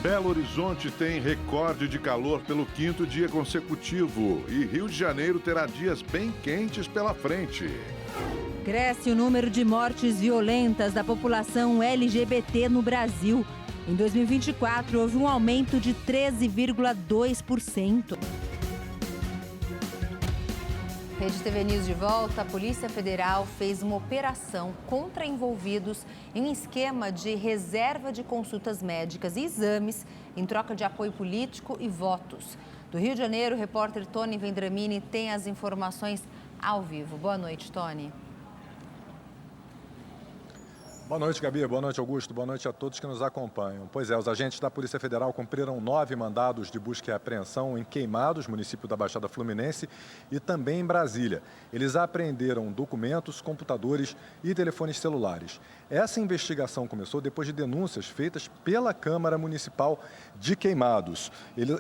Belo Horizonte tem recorde de calor pelo 5º dia consecutivo e Rio de Janeiro terá dias bem quentes pela frente. Cresce o número de mortes violentas da população LGBT no Brasil. Em 2024, houve um aumento de 13,2%. Rede TV News de volta. A Polícia Federal fez uma operação contra envolvidos em um esquema de reserva de consultas médicas e exames em troca de apoio político e votos. Do Rio de Janeiro, o repórter Tony Vendramini tem as informações ao vivo. Boa noite, Tony. Boa noite, Gabi. Boa noite, Augusto. Boa noite a todos que nos acompanham. Pois é, os agentes da Polícia Federal cumpriram 9 mandados de busca e apreensão em Queimados, município da Baixada Fluminense, e também em Brasília. Eles apreenderam documentos, computadores e telefones celulares. Essa investigação começou depois de denúncias feitas pela Câmara Municipal de Queimados.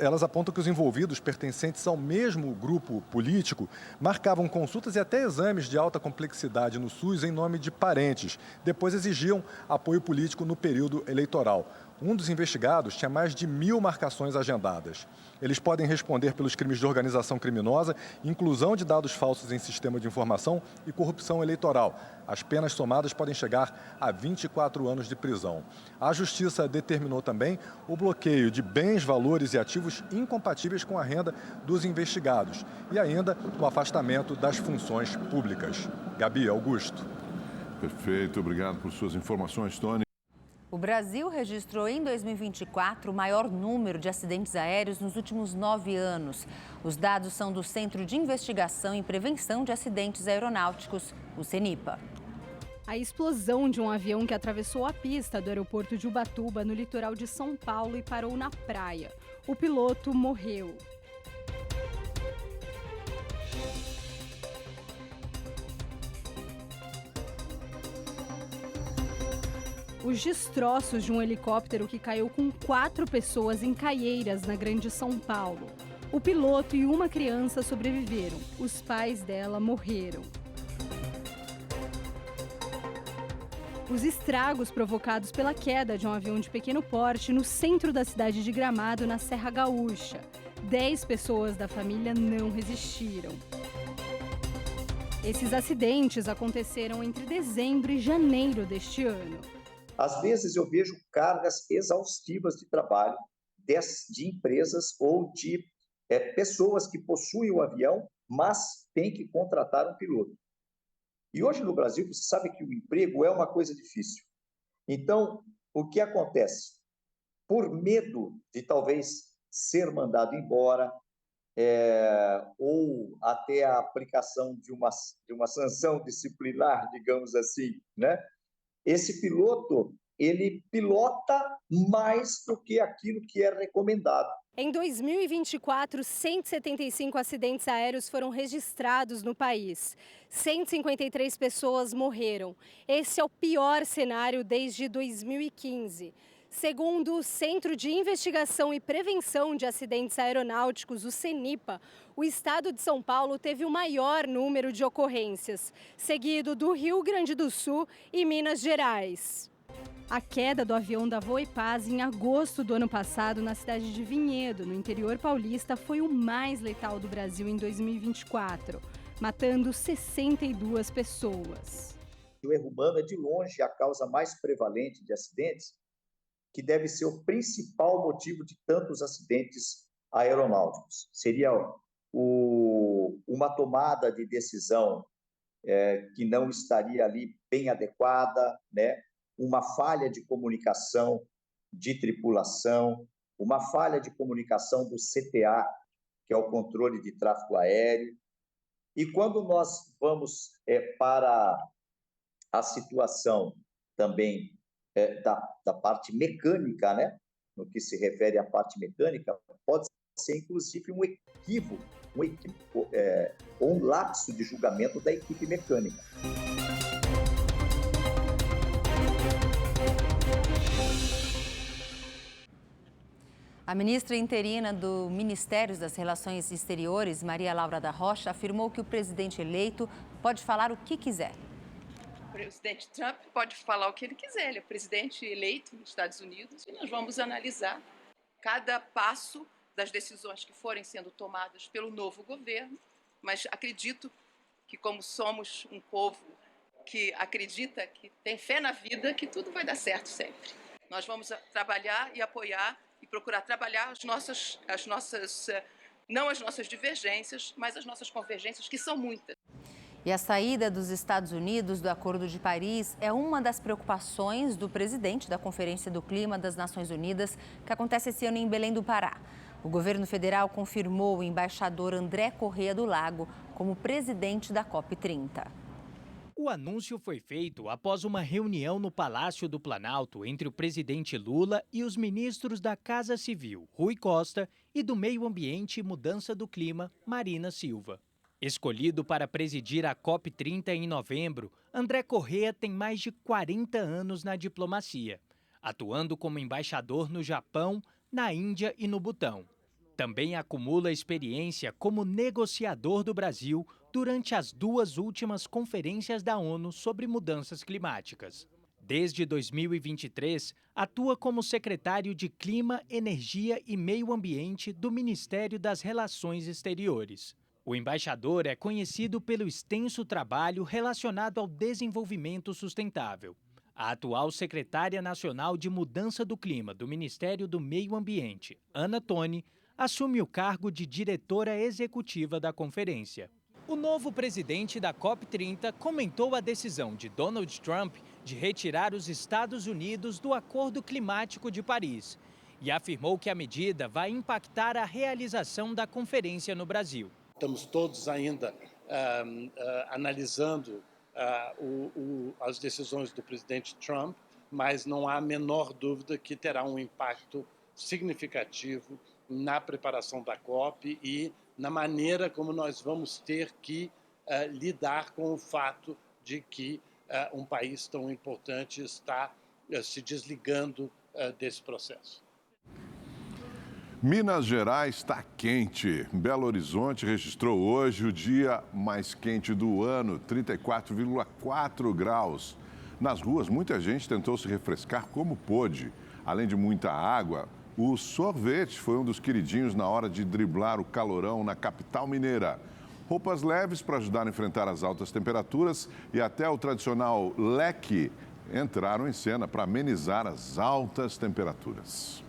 Elas apontam que os envolvidos, pertencentes ao mesmo grupo político, marcavam consultas e até exames de alta complexidade no SUS em nome de parentes. Depois exigiam apoio político no período eleitoral. Um dos investigados tinha mais de 1.000 marcações agendadas. Eles podem responder pelos crimes de organização criminosa, inclusão de dados falsos em sistema de informação e corrupção eleitoral. As penas somadas podem chegar a 24 anos de prisão. A Justiça determinou também o bloqueio de bens, valores e ativos incompatíveis com a renda dos investigados e ainda o afastamento das funções públicas. Gabi, Augusto. Perfeito, obrigado por suas informações, Tony. O Brasil registrou em 2024 o maior número de acidentes aéreos nos últimos 9 anos. Os dados são do Centro de Investigação e Prevenção de Acidentes Aeronáuticos, o CENIPA. A explosão de um avião que atravessou a pista do aeroporto de Ubatuba, no litoral de São Paulo, e parou na praia. O piloto morreu. Os destroços de um helicóptero que caiu com 4 pessoas em Caieiras, na Grande São Paulo. O piloto e uma criança sobreviveram. Os pais dela morreram. Os estragos provocados pela queda de um avião de pequeno porte no centro da cidade de Gramado, na Serra Gaúcha. 10 pessoas da família não resistiram. Esses acidentes aconteceram entre dezembro e janeiro deste ano. Às vezes eu vejo cargas exaustivas de trabalho de empresas ou de pessoas que possuem o avião, mas têm que contratar um piloto. E hoje no Brasil, você sabe que o emprego é uma coisa difícil. Então, o que acontece? Por medo de talvez ser mandado embora, ou até a aplicação de uma sanção disciplinar, digamos assim, né? Esse piloto, ele pilota mais do que aquilo que é recomendado. Em 2024, 175 acidentes aéreos foram registrados no país. 153 pessoas morreram. Esse é o pior cenário desde 2015. Segundo o Centro de Investigação e Prevenção de Acidentes Aeronáuticos, o CENIPA, o estado de São Paulo teve o maior número de ocorrências, seguido do Rio Grande do Sul e Minas Gerais. A queda do avião da Voipaz em agosto do ano passado na cidade de Vinhedo, no interior paulista, foi o mais letal do Brasil em 2024, matando 62 pessoas. O erro humano é de longe a causa mais prevalente de acidentes, que deve ser o principal motivo de tantos acidentes aeronáuticos. Seria uma tomada de decisão que não estaria ali bem adequada, né? Uma falha de comunicação de tripulação, uma falha de comunicação do CTA, que é o controle de tráfego aéreo. E quando nós vamos para a situação também da parte mecânica, né? No que se refere à parte mecânica, pode ser inclusive um equívoco, ou um lapso de julgamento da equipe mecânica. A ministra interina do Ministério das Relações Exteriores, Maria Laura da Rocha, afirmou que o presidente eleito pode falar o que quiser. O presidente Trump pode falar o que ele quiser, ele é presidente eleito nos Estados Unidos e nós vamos analisar cada passo das decisões que forem sendo tomadas pelo novo governo, mas acredito que, como somos um povo que acredita, que tem fé na vida, que tudo vai dar certo sempre. Nós vamos trabalhar e apoiar e procurar trabalhar não as nossas divergências, mas as nossas convergências, que são muitas. E a saída dos Estados Unidos do Acordo de Paris é uma das preocupações do presidente da Conferência do Clima das Nações Unidas, que acontece esse ano em Belém do Pará. O governo federal confirmou o embaixador André Corrêa do Lago como presidente da COP30. O anúncio foi feito após uma reunião no Palácio do Planalto entre o presidente Lula e os ministros da Casa Civil, Rui Costa, e do Meio Ambiente e Mudança do Clima, Marina Silva. Escolhido para presidir a COP30 em novembro, André Corrêa tem mais de 40 anos na diplomacia, atuando como embaixador no Japão, na Índia e no Butão. Também acumula experiência como negociador do Brasil durante as 2 últimas conferências da ONU sobre mudanças climáticas. Desde 2023, atua como secretário de Clima, Energia e Meio Ambiente do Ministério das Relações Exteriores. O embaixador é conhecido pelo extenso trabalho relacionado ao desenvolvimento sustentável. A atual secretária nacional de Mudança do Clima do Ministério do Meio Ambiente, Ana Toni, assume o cargo de diretora executiva da conferência. O novo presidente da COP30 comentou a decisão de Donald Trump de retirar os Estados Unidos do Acordo Climático de Paris e afirmou que a medida vai impactar a realização da conferência no Brasil. Estamos todos ainda analisando as decisões do presidente Trump, mas não há a menor dúvida que terá um impacto significativo na preparação da COP e na maneira como nós vamos ter que lidar com o fato de que um país tão importante está se desligando desse processo. Minas Gerais está quente. Belo Horizonte registrou hoje o dia mais quente do ano, 34,4 graus. Nas ruas, muita gente tentou se refrescar como pôde. Além de muita água, o sorvete foi um dos queridinhos na hora de driblar o calorão na capital mineira. Roupas leves para ajudar a enfrentar as altas temperaturas e até o tradicional leque entraram em cena para amenizar as altas temperaturas.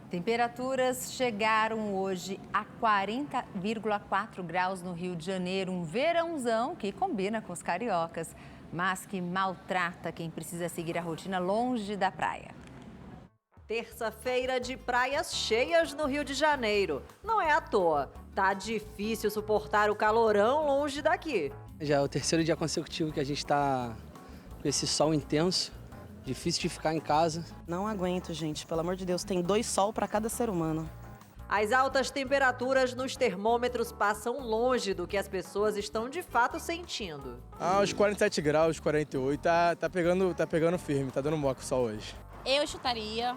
Temperaturas chegaram hoje a 40,4 graus no Rio de Janeiro, um verãozão que combina com os cariocas, mas que maltrata quem precisa seguir a rotina longe da praia. Terça-feira de praias cheias no Rio de Janeiro. Não é à toa, tá difícil suportar o calorão longe daqui. Já é o 3º dia consecutivo que a gente tá com esse sol intenso. Difícil de ficar em casa. Não aguento, gente. Pelo amor de Deus, tem 2 sol para cada ser humano. As altas temperaturas nos termômetros passam longe do que as pessoas estão de fato sentindo. Os 47 graus, 48, tá pegando firme, tá dando moco o sol hoje. Eu chutaria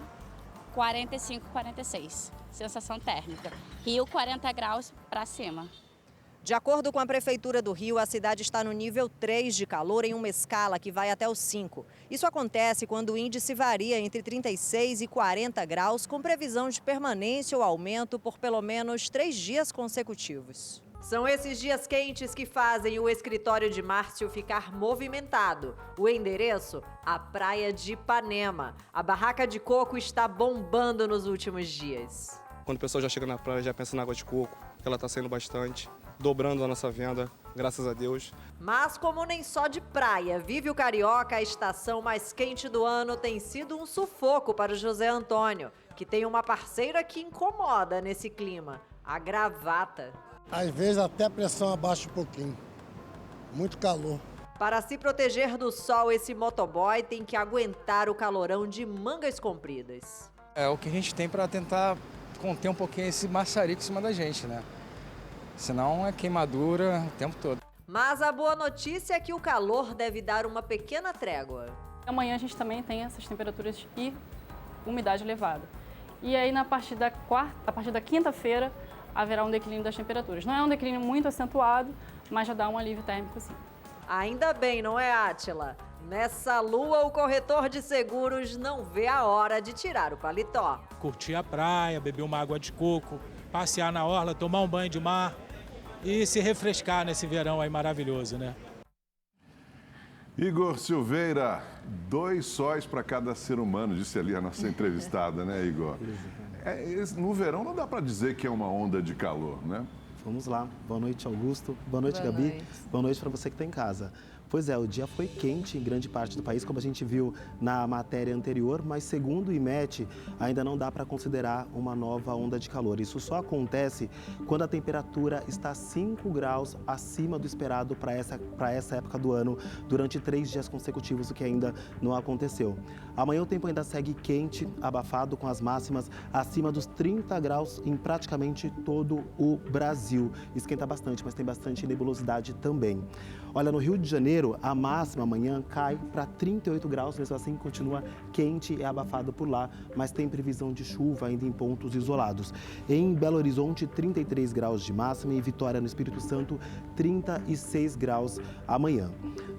45, 46, sensação térmica. Rio, 40 graus para cima. De acordo com a Prefeitura do Rio, a cidade está no nível 3 de calor em uma escala que vai até o 5. Isso acontece quando o índice varia entre 36 e 40 graus, com previsão de permanência ou aumento por pelo menos 3 dias consecutivos. São esses dias quentes que fazem o escritório de Márcio ficar movimentado. O endereço? A Praia de Ipanema. A barraca de coco está bombando nos últimos dias. Quando o pessoal já chega na praia, já pensa na água de coco, que ela está saindo bastante, dobrando a nossa venda, graças a Deus. Mas como nem só de praia vive o carioca, a estação mais quente do ano tem sido um sufoco para o José Antônio, que tem uma parceira que incomoda nesse clima, a gravata. Às vezes até a pressão abaixa um pouquinho. Muito calor. Para se proteger do sol, esse motoboy tem que aguentar o calorão de mangas compridas. É o que a gente tem para tentar conter um pouquinho esse maçarico em cima da gente, né? Senão é queimadura o tempo todo. Mas a boa notícia é que o calor deve dar uma pequena trégua. Amanhã a gente também tem essas temperaturas e umidade elevada. E aí, a partir da quinta-feira, haverá um declínio das temperaturas. Não é um declínio muito acentuado, mas já dá um alívio térmico, sim. Ainda bem, não é, Átila? Nessa lua, o corretor de seguros não vê a hora de tirar o paletó. Curtir a praia, beber uma água de coco, passear na orla, tomar um banho de mar e se refrescar nesse verão aí maravilhoso, né? Igor Silveira, 2 sóis para cada ser humano, disse ali a nossa entrevistada, né, Igor? No verão não dá para dizer que é uma onda de calor, né? Vamos lá. Boa noite, Augusto. Boa noite, Gabi. Boa noite para você que está em casa. Pois é, o dia foi quente em grande parte do país, como a gente viu na matéria anterior, mas segundo o IMET, ainda não dá para considerar uma nova onda de calor. Isso só acontece quando a temperatura está 5 graus acima do esperado para essa época do ano, durante 3 dias consecutivos, o que ainda não aconteceu. Amanhã o tempo ainda segue quente, abafado, com as máximas acima dos 30 graus em praticamente todo o Brasil. Esquenta bastante, mas tem bastante nebulosidade também. Olha, no Rio de Janeiro, a máxima amanhã cai para 38 graus, mesmo assim continua quente e abafado por lá, mas tem previsão de chuva ainda em pontos isolados. Em Belo Horizonte, 33 graus de máxima, e em Vitória, no Espírito Santo, 36 graus amanhã.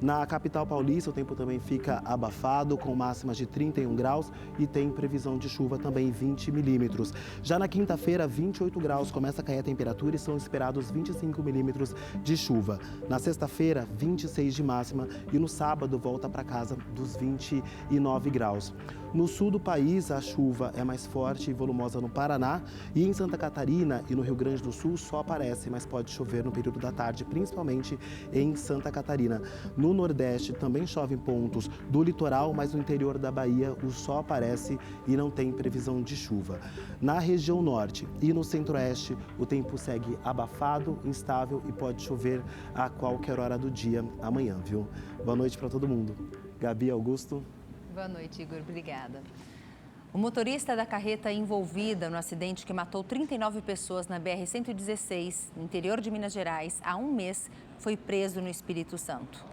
Na capital paulista, o tempo também fica abafado, com máximas de 31 graus e tem previsão de chuva também 20 milímetros. Já na quinta-feira, 28 graus, começa a cair a temperatura e são esperados 25 milímetros de chuva. Na sexta-feira, 26 de máxima e no sábado volta para casa dos 29 graus. No sul do país, a chuva é mais forte e volumosa no Paraná, e em Santa Catarina e no Rio Grande do Sul só aparece, mas pode chover no período da tarde, principalmente em Santa Catarina. No Nordeste também chove em pontos do litoral, mas no interior da Bahia o sol aparece e não tem previsão de chuva. Na região norte e no centro-oeste, o tempo segue abafado, instável e pode chover a qualquer hora do dia amanhã, viu? Boa noite para todo mundo. Gabi, Augusto. Boa noite, Igor. Obrigada. O motorista da carreta envolvida no acidente que matou 39 pessoas na BR-116, no interior de Minas Gerais, há um mês, foi preso no Espírito Santo.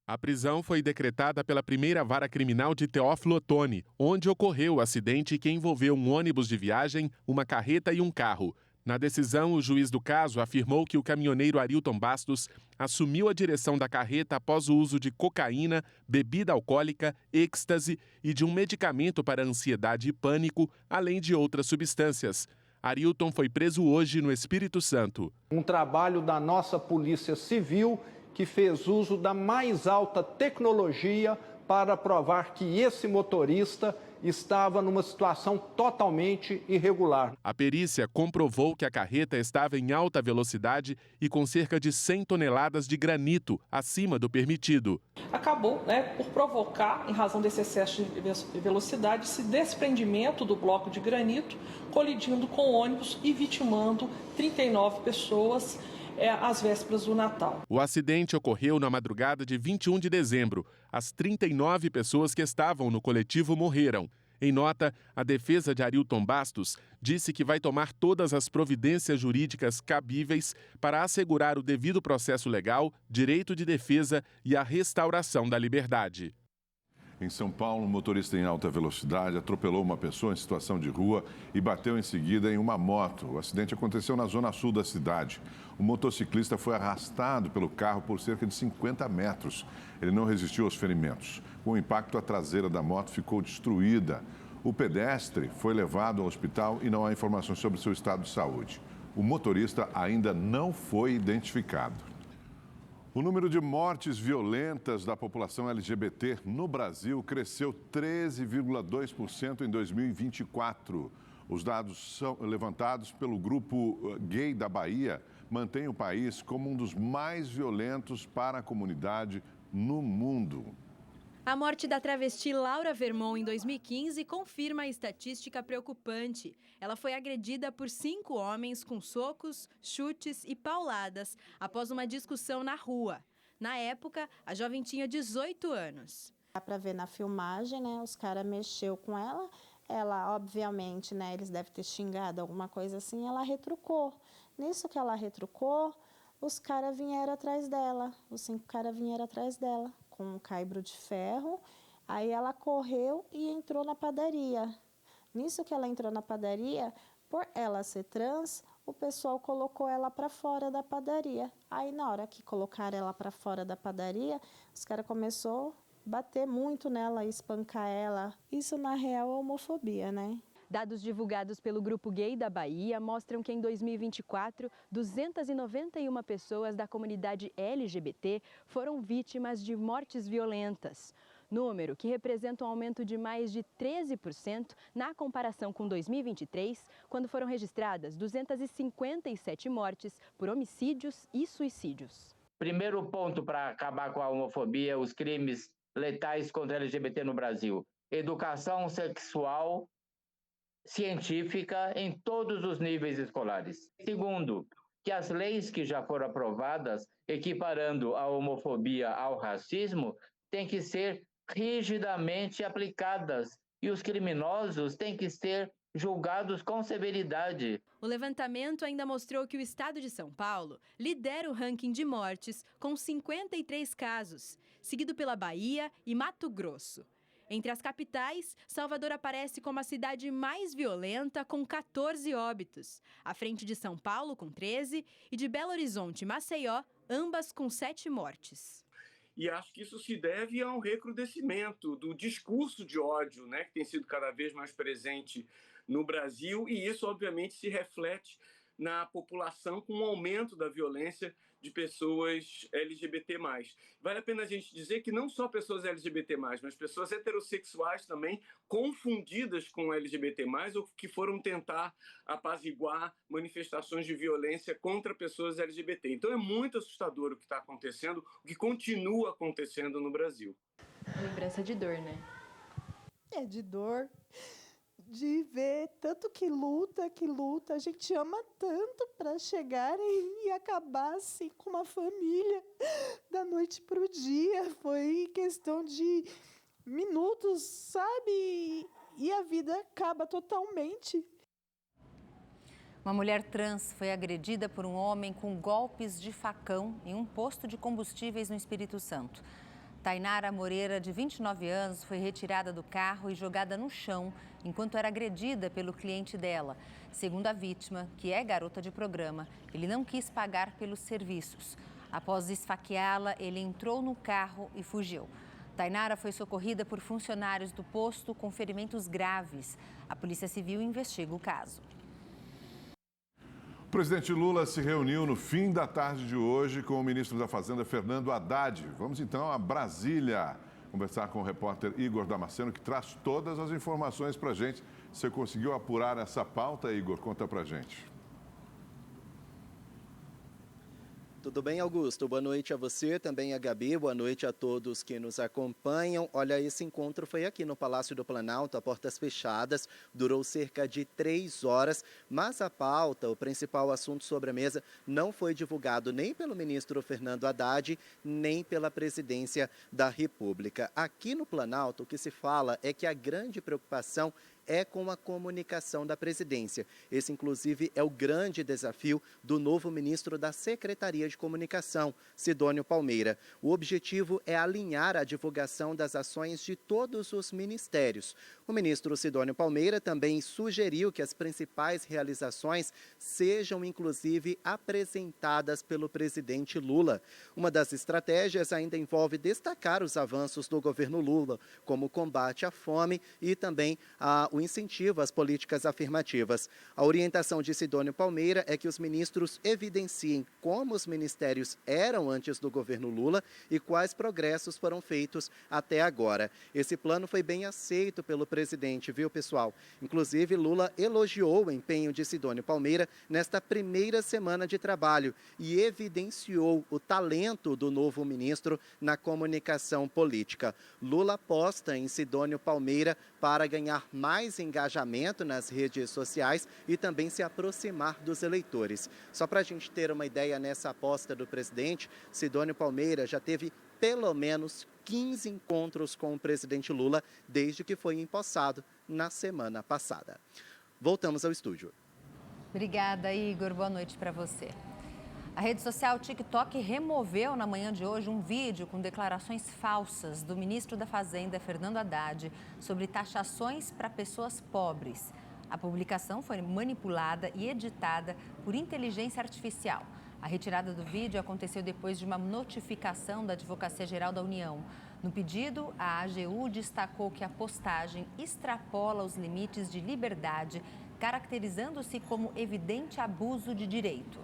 A prisão foi decretada pela primeira vara criminal de Teófilo Otoni, onde ocorreu o acidente que envolveu um ônibus de viagem, uma carreta e um carro. Na decisão, o juiz do caso afirmou que o caminhoneiro Arilton Bastos assumiu a direção da carreta após o uso de cocaína, bebida alcoólica, êxtase e de um medicamento para ansiedade e pânico, além de outras substâncias. Arilton foi preso hoje no Espírito Santo. Um trabalho da nossa Polícia Civil que fez uso da mais alta tecnologia para provar que esse motorista estava numa situação totalmente irregular. A perícia comprovou que a carreta estava em alta velocidade e com cerca de 100 toneladas de granito acima do permitido. Acabou, por provocar, em razão desse excesso de velocidade, esse desprendimento do bloco de granito, colidindo com o ônibus e vitimando 39 pessoas às vésperas do Natal. O acidente ocorreu na madrugada de 21 de dezembro. As 39 pessoas que estavam no coletivo morreram. Em nota, a defesa de Arilton Bastos disse que vai tomar todas as providências jurídicas cabíveis para assegurar o devido processo legal, direito de defesa e a restauração da liberdade. Em São Paulo, um motorista em alta velocidade atropelou uma pessoa em situação de rua e bateu em seguida em uma moto. O acidente aconteceu na zona sul da cidade. O motociclista foi arrastado pelo carro por cerca de 50 metros. Ele não resistiu aos ferimentos. Com o impacto, a traseira da moto ficou destruída. O pedestre foi levado ao hospital e não há informações sobre seu estado de saúde. O motorista ainda não foi identificado. O número de mortes violentas da população LGBT no Brasil cresceu 13,2% em 2024. Os dados são levantados pelo Grupo Gay da Bahia mantêm o país como um dos mais violentos para a comunidade no mundo. A morte da travesti Laura Vermont em 2015 confirma a estatística preocupante. Ela foi agredida por 5 homens com socos, chutes e pauladas após uma discussão na rua. Na época, a jovem tinha 18 anos. Dá para ver na filmagem, os caras mexeu com ela. Ela, obviamente, eles devem ter xingado alguma coisa assim, ela retrucou. Nisso que ela retrucou, os caras vieram atrás dela, os 5 caras vieram atrás dela com um caibro de ferro. Aí ela correu e entrou na padaria. Nisso que ela entrou na padaria, por ela ser trans, o pessoal colocou ela para fora da padaria. Aí, na hora que colocaram ela para fora da padaria, os caras começaram a bater muito nela, espancar ela. Isso, na real, é homofobia, né? Dados divulgados pelo Grupo Gay da Bahia mostram que em 2024, 291 pessoas da comunidade LGBT foram vítimas de mortes violentas. Número que representa um aumento de mais de 13% na comparação com 2023, quando foram registradas 257 mortes por homicídios e suicídios. Primeiro ponto para acabar com a homofobia, os crimes letais contra LGBT no Brasil. Educação sexual científica em todos os níveis escolares. Segundo, que as leis que já foram aprovadas, equiparando a homofobia ao racismo, têm que ser rigidamente aplicadas e os criminosos têm que ser julgados com severidade. O levantamento ainda mostrou que o estado de São Paulo lidera o ranking de mortes com 53 casos, seguido pela Bahia e Mato Grosso. Entre as capitais, Salvador aparece como a cidade mais violenta, com 14 óbitos, à frente de São Paulo, com 13, e de Belo Horizonte e Maceió, ambas com 7 mortes. E acho que isso se deve a um recrudescimento do discurso de ódio, né, que tem sido cada vez mais presente no Brasil, e isso, obviamente, se reflete na população com o aumento da violência de pessoas LGBT+. Vale a pena a gente dizer que não só pessoas LGBT+, mas pessoas heterossexuais também, confundidas com LGBT+, ou que foram tentar apaziguar manifestações de violência contra pessoas LGBT. Então é muito assustador o que está acontecendo, o que continua acontecendo no Brasil. Lembrança de dor, né? É de dor. De ver tanto que luta, a gente ama tanto para chegar e acabar assim com uma família da noite para o dia. Foi questão de minutos, sabe? E a vida acaba totalmente. Uma mulher trans foi agredida por um homem com golpes de facão em um posto de combustíveis no Espírito Santo. Tainara Moreira, de 29 anos, foi retirada do carro e jogada no chão enquanto era agredida pelo cliente dela. Segundo a vítima, que é garota de programa, ele não quis pagar pelos serviços. Após esfaqueá-la, ele entrou no carro e fugiu. Tainara foi socorrida por funcionários do posto com ferimentos graves. A Polícia Civil investiga o caso. O presidente Lula se reuniu no fim da tarde de hoje com o ministro da Fazenda, Fernando Haddad. Vamos então a Brasília conversar com o repórter Igor Damasceno, que traz todas as informações para a gente. Você conseguiu apurar essa pauta, Igor? Conta para a gente. Tudo bem, Augusto? Boa noite a você, também a Gabi, boa noite a todos que nos acompanham. Olha, esse encontro foi aqui no Palácio do Planalto, a portas fechadas, durou cerca de 3 horas, mas a pauta, o principal assunto sobre a mesa, não foi divulgado nem pelo ministro Fernando Haddad, nem pela presidência da República. Aqui no Planalto, o que se fala é que a grande preocupação é com a comunicação da presidência. Esse, inclusive, é o grande desafio do novo ministro da Secretaria de Comunicação, Sidônio Palmeira. O objetivo é alinhar a divulgação das ações de todos os ministérios. O ministro Sidônio Palmeira também sugeriu que as principais realizações sejam, inclusive, apresentadas pelo presidente Lula. Uma das estratégias ainda envolve destacar os avanços do governo Lula, como o combate à fome e também o incentivo às políticas afirmativas. A orientação de Sidônio Palmeira é que os ministros evidenciem como os ministérios eram antes do governo Lula e quais progressos foram feitos até agora. Esse plano foi bem aceito pelo presidente, viu, pessoal? Inclusive, Lula elogiou o empenho de Sidônio Palmeira nesta primeira semana de trabalho e evidenciou o talento do novo ministro na comunicação política. Lula aposta em Sidônio Palmeira para ganhar mais engajamento nas redes sociais e também se aproximar dos eleitores. Só para a gente ter uma ideia nessa aposta do presidente, Sidônio Palmeira já teve pelo menos 15 encontros com o presidente Lula desde que foi empossado na semana passada. Voltamos ao estúdio. Obrigada, Igor. Boa noite para você. A rede social TikTok removeu na manhã de hoje um vídeo com declarações falsas do ministro da Fazenda, Fernando Haddad, sobre taxações para pessoas pobres. A publicação foi manipulada e editada por inteligência artificial. A retirada do vídeo aconteceu depois de uma notificação da Advocacia Geral da União. No pedido, a AGU destacou que a postagem extrapola os limites de liberdade, caracterizando-se como evidente abuso de direito.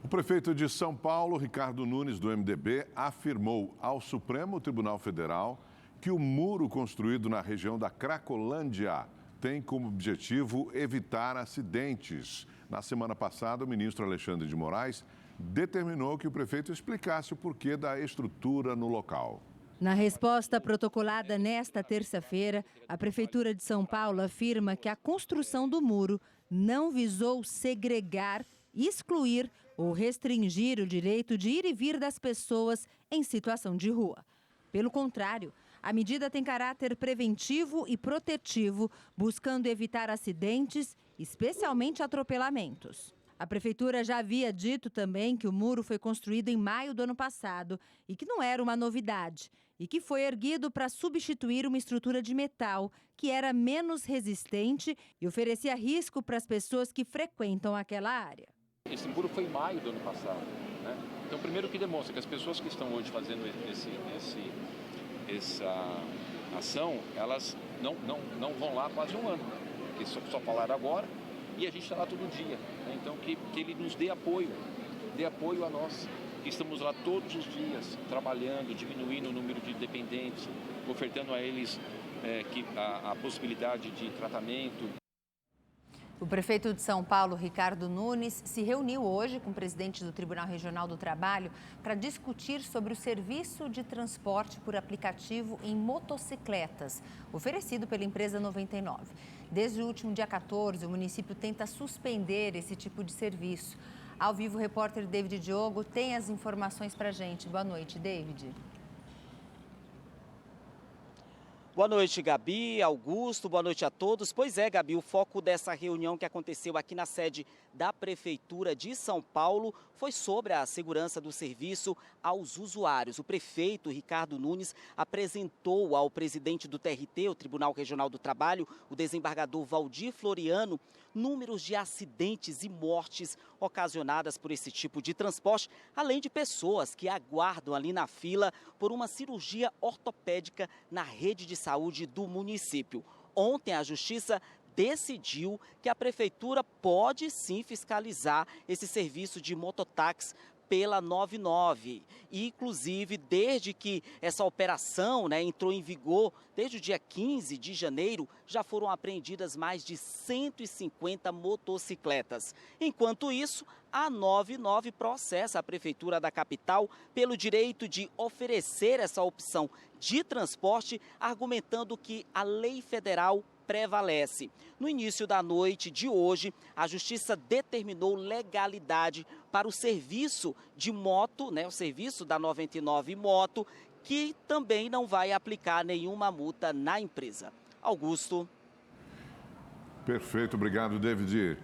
O prefeito de São Paulo, Ricardo Nunes, do MDB, afirmou ao Supremo Tribunal Federal que o muro construído na região da Cracolândia tem como objetivo evitar acidentes. Na semana passada, o ministro Alexandre de Moraes determinou que o prefeito explicasse o porquê da estrutura no local. Na resposta protocolada nesta terça-feira, a Prefeitura de São Paulo afirma que a construção do muro não visou segregar, excluir ou restringir o direito de ir e vir das pessoas em situação de rua. Pelo contrário, a medida tem caráter preventivo e protetivo, buscando evitar acidentes, especialmente atropelamentos. A Prefeitura já havia dito também que o muro foi construído em maio do ano passado e que não era uma novidade, e que foi erguido para substituir uma estrutura de metal que era menos resistente e oferecia risco para as pessoas que frequentam aquela área. Esse muro foi em maio do ano passado, né? Então, primeiro que demonstra que as pessoas que estão hoje fazendo essa ação, elas não vão lá há quase um ano, porque só falaram agora e a gente está lá todo dia, né? Então, que ele nos dê apoio a nós, que estamos lá todos os dias, trabalhando, diminuindo o número de dependentes, ofertando a eles a possibilidade de tratamento. O prefeito de São Paulo, Ricardo Nunes, se reuniu hoje com o presidente do Tribunal Regional do Trabalho para discutir sobre o serviço de transporte por aplicativo em motocicletas, oferecido pela empresa 99. Desde o último dia 14, o município tenta suspender esse tipo de serviço. Ao vivo, o repórter David Diogo tem as informações para a gente. Boa noite, David. Boa noite, Gabi, Augusto, boa noite a todos. Pois é, Gabi, o foco dessa reunião que aconteceu aqui na sede da Prefeitura de São Paulo foi sobre a segurança do serviço aos usuários. O prefeito Ricardo Nunes apresentou ao presidente do TRT, o Tribunal Regional do Trabalho, o desembargador Valdir Floriano, números de acidentes e mortes ocasionadas por esse tipo de transporte, além de pessoas que aguardam ali na fila por uma cirurgia ortopédica na rede de saúde do município. Ontem, a Justiça decidiu que a Prefeitura pode sim fiscalizar esse serviço de mototáxi pela 99. E, inclusive, desde que essa operação entrou em vigor, desde o dia 15 de janeiro, já foram apreendidas mais de 150 motocicletas. Enquanto isso, a 99 processa a Prefeitura da capital pelo direito de oferecer essa opção de transporte, argumentando que a lei federal prevalece. No início da noite de hoje, a Justiça determinou legalidade para o serviço de moto, o serviço da 99 Moto, que também não vai aplicar nenhuma multa na empresa. Augusto. Perfeito, obrigado, David.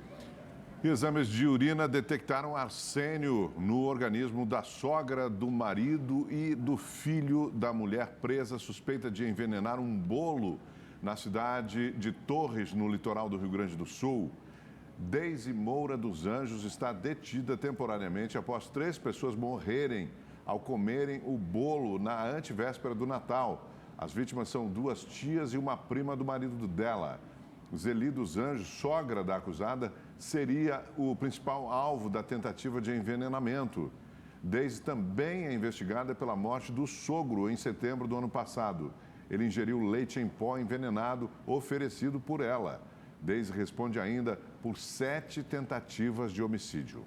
Exames de urina detectaram arsênio no organismo da sogra, do marido e do filho da mulher presa suspeita de envenenar um bolo na cidade de Torres, no litoral do Rio Grande do Sul. Deise Moura dos Anjos está detida temporariamente após 3 pessoas morrerem ao comerem o bolo na antevéspera do Natal. As vítimas são 2 tias e uma prima do marido dela. Zeli dos Anjos, sogra da acusada, seria o principal alvo da tentativa de envenenamento. Deise também é investigada pela morte do sogro em setembro do ano passado. Ele ingeriu leite em pó envenenado oferecido por ela. Deise responde ainda por 7 tentativas de homicídio.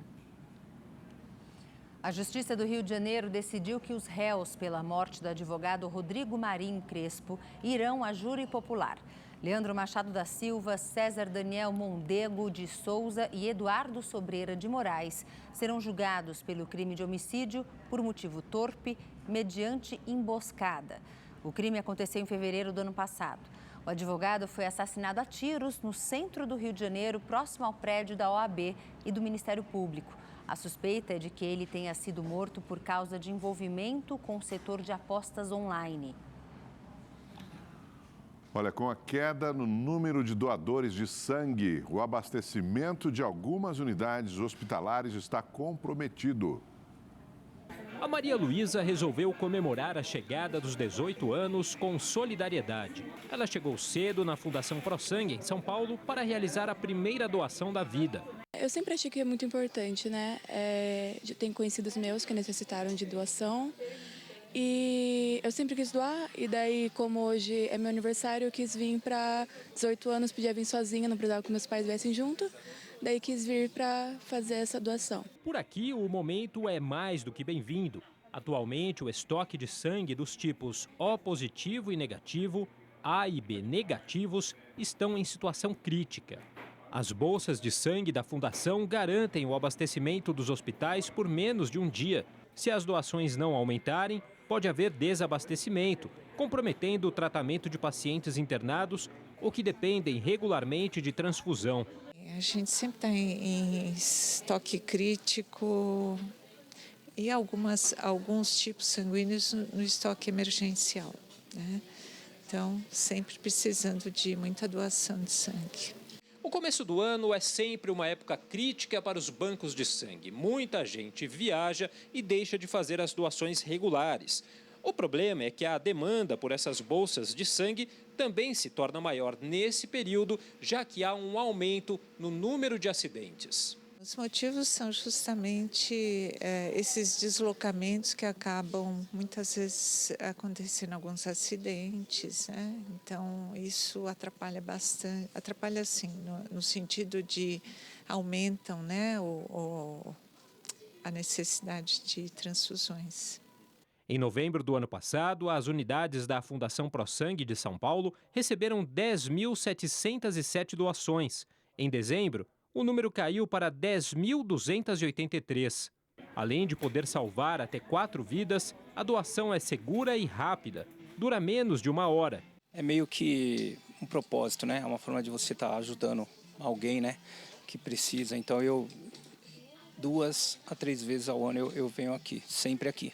A Justiça do Rio de Janeiro decidiu que os réus pela morte do advogado Rodrigo Marinho Crespo irão a júri popular. Leandro Machado da Silva, César Daniel Mondego de Souza e Eduardo Sobreira de Moraes serão julgados pelo crime de homicídio por motivo torpe, mediante emboscada. O crime aconteceu em fevereiro do ano passado. O advogado foi assassinado a tiros no centro do Rio de Janeiro, próximo ao prédio da OAB e do Ministério Público. A suspeita é de que ele tenha sido morto por causa de envolvimento com o setor de apostas online. Olha, com a queda no número de doadores de sangue, o abastecimento de algumas unidades hospitalares está comprometido. A Maria Luísa resolveu comemorar a chegada dos 18 anos com solidariedade. Ela chegou cedo na Fundação ProSangue, em São Paulo, para realizar a primeira doação da vida. Eu sempre achei que é muito importante, né? Tenho conhecidos meus que necessitaram de doação. E eu sempre quis doar, e daí, como hoje é meu aniversário, eu quis vir para 18 anos, podia vir sozinha, não precisava que meus pais viessem junto. Daí quis vir para fazer essa doação. Por aqui, o momento é mais do que bem-vindo. Atualmente, o estoque de sangue dos tipos O positivo e negativo, A e B negativos, estão em situação crítica. As bolsas de sangue da Fundação garantem o abastecimento dos hospitais por menos de um dia. Se as doações não aumentarem, pode haver desabastecimento, comprometendo o tratamento de pacientes internados ou que dependem regularmente de transfusão. A gente sempre está em estoque crítico e alguns tipos sanguíneos no estoque emergencial, né? Então, sempre precisando de muita doação de sangue. O começo do ano é sempre uma época crítica para os bancos de sangue. Muita gente viaja e deixa de fazer as doações regulares. O problema é que a demanda por essas bolsas de sangue também se torna maior nesse período, já que há um aumento no número de acidentes. Os motivos são justamente esses deslocamentos que acabam muitas vezes acontecendo alguns acidentes, né? Então isso atrapalha bastante, atrapalha assim, no sentido de aumentam, né, a necessidade de transfusões. Em novembro do ano passado, as unidades da Fundação ProSangue de São Paulo receberam 10.707 doações. Em dezembro, o número caiu para 10.283. Além de poder salvar até 4 vidas, a doação é segura e rápida. Dura menos de 1 hora. É meio que um propósito, né? É uma forma de você estar ajudando alguém, né, que precisa. Então, 2 a 3 vezes ao ano eu venho aqui, sempre aqui.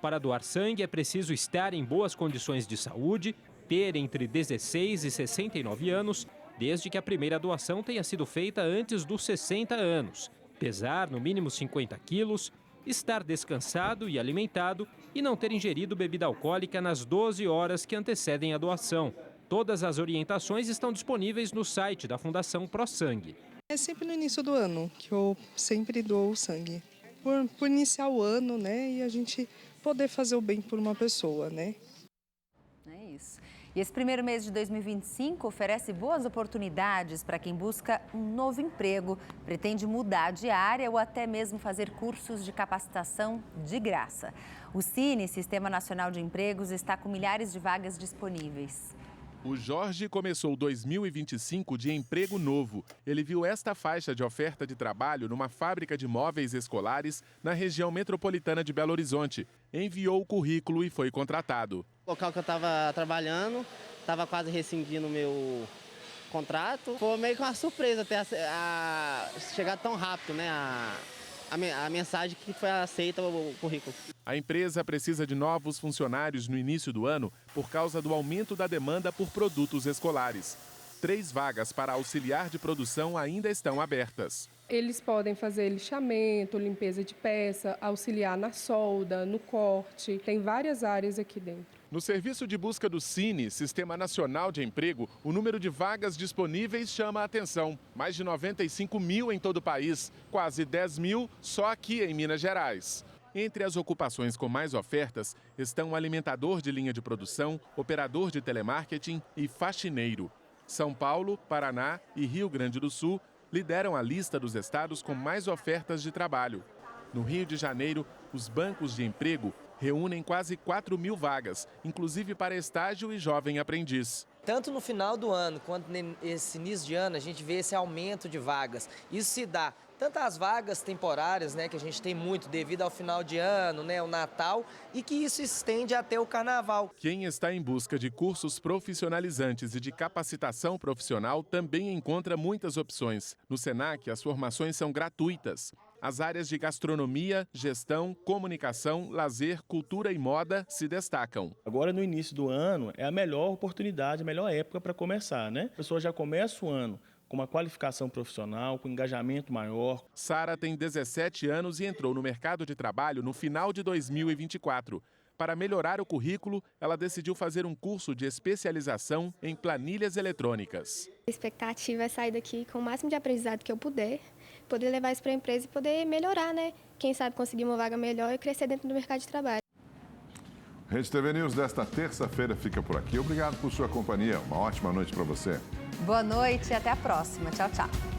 Para doar sangue é preciso estar em boas condições de saúde, ter entre 16 e 69 anos, desde que a primeira doação tenha sido feita antes dos 60 anos, pesar no mínimo 50 quilos, estar descansado e alimentado e não ter ingerido bebida alcoólica nas 12 horas que antecedem a doação. Todas as orientações estão disponíveis no site da Fundação ProSangue. É sempre no início do ano que eu sempre dou sangue. Por iniciar o ano, né, e a gente poder fazer o bem por uma pessoa, né? É isso. E esse primeiro mês de 2025 oferece boas oportunidades para quem busca um novo emprego, pretende mudar de área ou até mesmo fazer cursos de capacitação de graça. O Cine, Sistema Nacional de Empregos, está com milhares de vagas disponíveis. O Jorge começou 2025 de emprego novo. Ele viu esta faixa de oferta de trabalho numa fábrica de móveis escolares na região metropolitana de Belo Horizonte. Enviou o currículo e foi contratado. O local que eu estava trabalhando, estava quase rescindindo o meu contrato. Foi meio que uma surpresa até chegar tão rápido, né? A mensagem que foi aceita o currículo. A empresa precisa de novos funcionários no início do ano por causa do aumento da demanda por produtos escolares. 3 vagas para auxiliar de produção ainda estão abertas. Eles podem fazer lixamento, limpeza de peça, auxiliar na solda, no corte. Tem várias áreas aqui dentro. No serviço de busca do Cine, Sistema Nacional de Emprego, o número de vagas disponíveis chama a atenção. Mais de 95 mil em todo o país, quase 10 mil só aqui em Minas Gerais. Entre as ocupações com mais ofertas estão o alimentador de linha de produção, operador de telemarketing e faxineiro. São Paulo, Paraná e Rio Grande do Sul lideram a lista dos estados com mais ofertas de trabalho. No Rio de Janeiro, os bancos de emprego reúnem quase 4 mil vagas, inclusive para estágio e jovem aprendiz. Tanto no final do ano quanto nesse início de ano, a gente vê esse aumento de vagas. Isso se dá tanto às vagas temporárias, né, que a gente tem muito devido ao final de ano, né, o Natal, e que isso estende até o Carnaval. Quem está em busca de cursos profissionalizantes e de capacitação profissional também encontra muitas opções. No Senac, as formações são gratuitas. As áreas de gastronomia, gestão, comunicação, lazer, cultura e moda se destacam. Agora, no início do ano, é a melhor oportunidade, a melhor época para começar, né? A pessoa já começa o ano com uma qualificação profissional, com engajamento maior. Sara tem 17 anos e entrou no mercado de trabalho no final de 2024. Para melhorar o currículo, ela decidiu fazer um curso de especialização em planilhas eletrônicas. A expectativa é sair daqui com o máximo de aprendizado que eu puder, poder levar isso para a empresa e poder melhorar, né? Quem sabe conseguir uma vaga melhor e crescer dentro do mercado de trabalho. Rede TV News desta terça-feira fica por aqui. Obrigado por sua companhia. Uma ótima noite para você. Boa noite e até a próxima. Tchau, tchau.